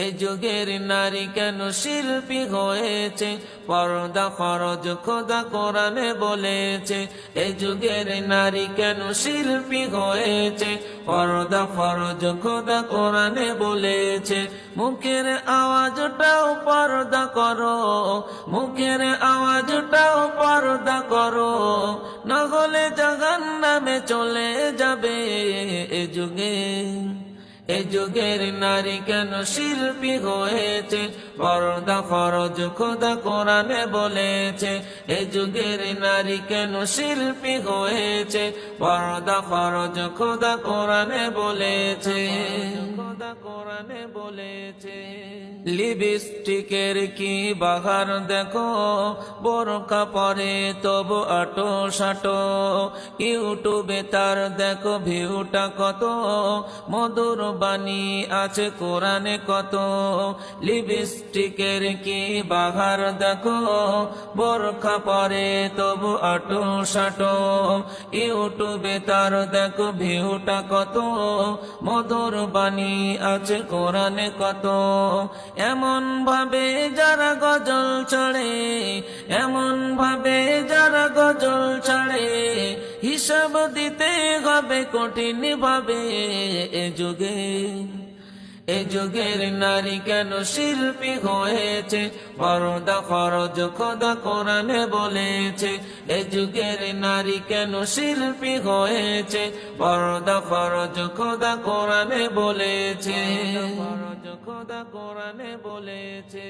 এই যুগের নারী কেন শিল্পী হয়েছে, পর্দা ফরজ খোদা কোরআনে বলেছে। এই যুগের নারী কেন শিল্পী হয়েছে, পর্দা ফরজ খোদা কোরআনে বলেছে। মুখের আওয়াজটাও পর্দা করো, মুখের আওয়াজটাও পর্দা করো, না হলে জাহান্নামে চলে যাবে। এ যুগে এই যুগের নারী কেন শিল্পী হয়েছে, পর্দা ফরজ খোদা কোরআনে বলেছে। এই যুগের নারী কেন শিল্পী হয়েছে, পর্দা ফরজ খোদা কোরআনে বলেছে, খোদা কোরআনে বলেছে। লিপস্টিকের কি বাহার দেখো, বোরকা পরে তবু আটো সাটো, ইউটিউবে তার দেখো ভিউটা কত, মধুর বাণী আছে কোরআনে কত। লিপস্টিকের কি বাহার দেখো, বোরখা পরে তবু আটো সাটো, ইউটিউবে তার দেখো ভিউটা কত, মধুর বাণী আছে কোরআনে কত। এমন ভাবে যারা গজল ছাড়ে, এমন ভাবে যারা গজল ছাড়ে, হিসাব দিতে হবে কঠিন ভাবে। এ যুগের নারী কেন শিল্পী হয়েছে, পর্দা ফরজ খোদা কোরআনে বলেছে। এ যুগের নারী কেন শিল্পী হয়েছে, পর্দা ফরজ খোদা কোরআনে বলেছে, ফরজ খোদা কোরআনে বলেছে।